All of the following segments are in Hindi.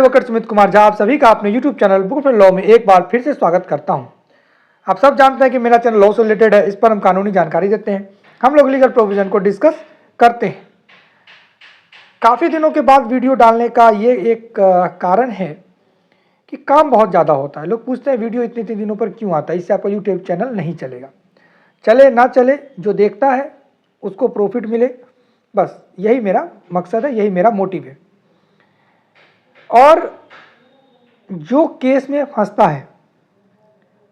एडवोकेट सुमित कुमार झा आप सभी का अपने YouTube channel book of law में एक बार फिर से स्वागत करता हूं। आप सब जानते हैं कि मेरा चैनल लॉ से रिलेटेड है। इस पर हम कानूनी जानकारी देते हैं, हम लोग लीगल प्रोविजन को डिस्कस करते हैं। काफ़ी दिनों के बाद वीडियो डालने का ये एक कारण है कि काम बहुत ज़्यादा होता है। लोग पूछते हैं वीडियो इतने दिनों पर क्यों आता है, इससे आपका यूट्यूब चैनल नहीं चलेगा। चले ना चले, जो देखता है उसको प्रॉफिट मिले, बस यही मेरा मकसद है, यही मेरा मोटिव है। और जो केस में फंसता है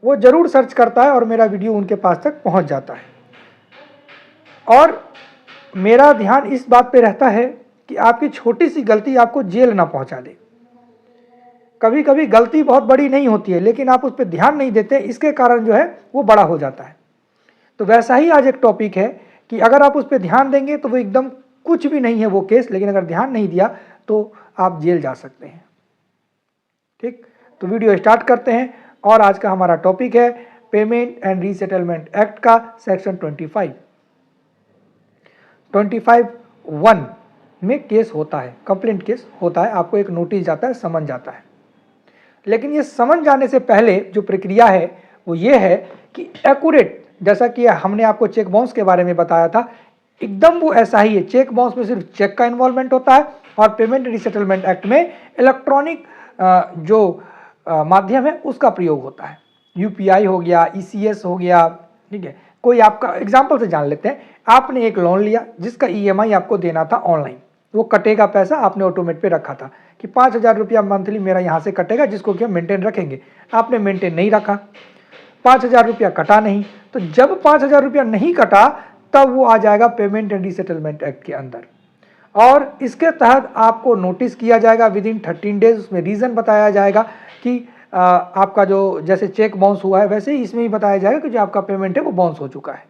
वो ज़रूर सर्च करता है और मेरा वीडियो उनके पास तक पहुंच जाता है। और मेरा ध्यान इस बात पे रहता है कि आपकी छोटी सी गलती आपको जेल ना पहुंचा दे। कभी कभी गलती बहुत बड़ी नहीं होती है, लेकिन आप उस पर ध्यान नहीं देते, इसके कारण जो है वो बड़ा हो जाता है। तो वैसा ही आज एक टॉपिक है कि अगर आप उस पर ध्यान देंगे तो वो एकदम कुछ भी नहीं है वो केस, लेकिन अगर ध्यान नहीं दिया तो आप जेल जा सकते हैं। ठीक, तो वीडियो स्टार्ट करते हैं। और आज का हमारा टॉपिक है पेमेंट एंड रीसेटलमेंट एक्ट का सेक्शन 25(1) में केस होता है, कंप्लेंट केस होता है। आपको एक नोटिस जाता है, समन जाता है। लेकिन ये समन जाने से पहले जो प्रक्रिया है वो ये है कि एक्यूरेट, जैसा कि हमने आपको चेक बाउंस के बारे में बताया था, एकदम वो ऐसा ही है। चेक बाउंस में सिर्फ चेक का इन्वॉल्वमेंट होता है और पेमेंट रीसेटलमेंट एक्ट में इलेक्ट्रॉनिक जो माध्यम है उसका प्रयोग होता है। यूपीआई हो गया, ईसीएस हो गया। ठीक है, कोई आपका एग्जांपल से जान लेते हैं। आपने एक लोन लिया जिसका ईएमआई आपको देना था ऑनलाइन, वो कटेगा पैसा, आपने ऑटोमेट पे रखा था कि 5,000 रुपया मंथली मेरा यहाँ से कटेगा, जिसको कि हम मेंटेन रखेंगे। आपने मेंटेन नहीं रखा, 5,000 रुपया कटा नहीं। तो जब 5,000 रुपया नहीं कटा तब वो आ जाएगा पेमेंट एंड रीसेटलमेंट एक्ट के अंदर, और इसके तहत आपको नोटिस किया जाएगा विदिन 13 डेज। उसमें रीज़न बताया जाएगा कि आपका जो जैसे चेक बाउंस हुआ है वैसे ही इसमें ही बताया जाएगा कि जो आपका पेमेंट है वो बाउंस हो चुका है।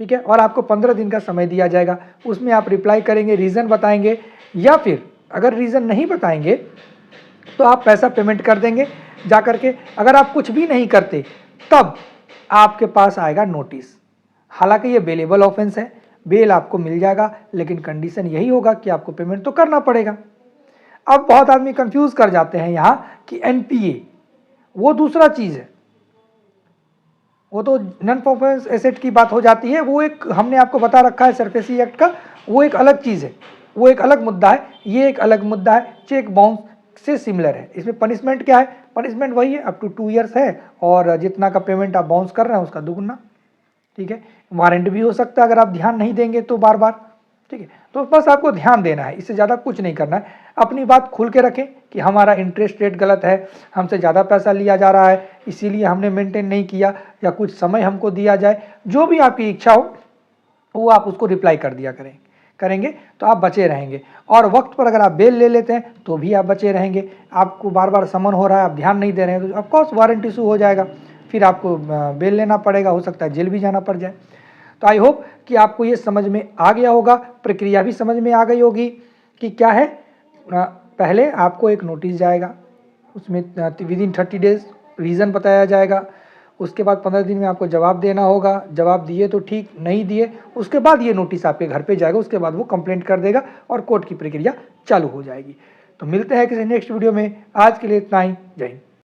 ठीक है, और आपको 15 दिन का समय दिया जाएगा। उसमें आप रिप्लाई करेंगे, रीज़न बताएंगे, या फिर अगर रीज़न नहीं बताएंगे तो आप पैसा पेमेंट कर देंगे जा करके। अगर आप कुछ भी नहीं करते तब आपके पास आएगा नोटिस। हालांकि ये बेलेबल ऑफेंस है, बेल आपको मिल जाएगा, लेकिन कंडीशन यही होगा कि आपको पेमेंट तो करना पड़ेगा। अब बहुत आदमी कंफ्यूज कर जाते हैं यहाँ कि एनपीए वो दूसरा चीज़ है, वो तो नॉन परफॉर्मेंस एसेट की बात हो जाती है। वो एक हमने आपको बता रखा है सरफेसी एक्ट का, वो एक अलग चीज़ है, वो एक अलग मुद्दा है। ये एक अलग मुद्दा है, चेक बाउंस से सिमिलर है। इसमें पनिशमेंट क्या है? पनिशमेंट वही है, अप टू 2 ईयर्स है, और जितना का पेमेंट आप बाउंस कर रहे हैं उसका दुगुना। ठीक है, वारंट भी हो सकता है अगर आप ध्यान नहीं देंगे तो बार बार। ठीक है, तो बस आपको ध्यान देना है, इससे ज़्यादा कुछ नहीं करना है। अपनी बात खुल के रखें कि हमारा इंटरेस्ट रेट गलत है, हमसे ज़्यादा पैसा लिया जा रहा है, इसीलिए हमने मेंटेन नहीं किया, या कुछ समय हमको दिया जाए। जो भी आपकी इच्छा हो वो आप उसको रिप्लाई कर दिया करेंगे तो आप बचे रहेंगे। और वक्त पर अगर आप बेल ले लेते हैं तो भी आप बचे रहेंगे। आपको बार बार समन हो रहा है, आप ध्यान नहीं दे रहे हैं, तो ऑफकोर्स वारंट इशू हो जाएगा, फिर आपको बेल लेना पड़ेगा, हो सकता है जेल भी जाना पड़ जाए। तो आई होप कि आपको ये समझ में आ गया होगा, प्रक्रिया भी समझ में आ गई होगी कि क्या है। पहले आपको एक नोटिस जाएगा, उसमें विदिन 30 डेज रीज़न बताया जाएगा। उसके बाद 15 दिन में आपको जवाब देना होगा। जवाब दिए तो ठीक, नहीं दिए उसके बाद ये नोटिस आपके घर पे जाएगा। उसके बाद वो कंप्लेंट कर देगा और कोर्ट की प्रक्रिया चालू हो जाएगी। तो मिलते हैं किसी नेक्स्ट वीडियो में। आज के लिए इतना ही। जय हिंद।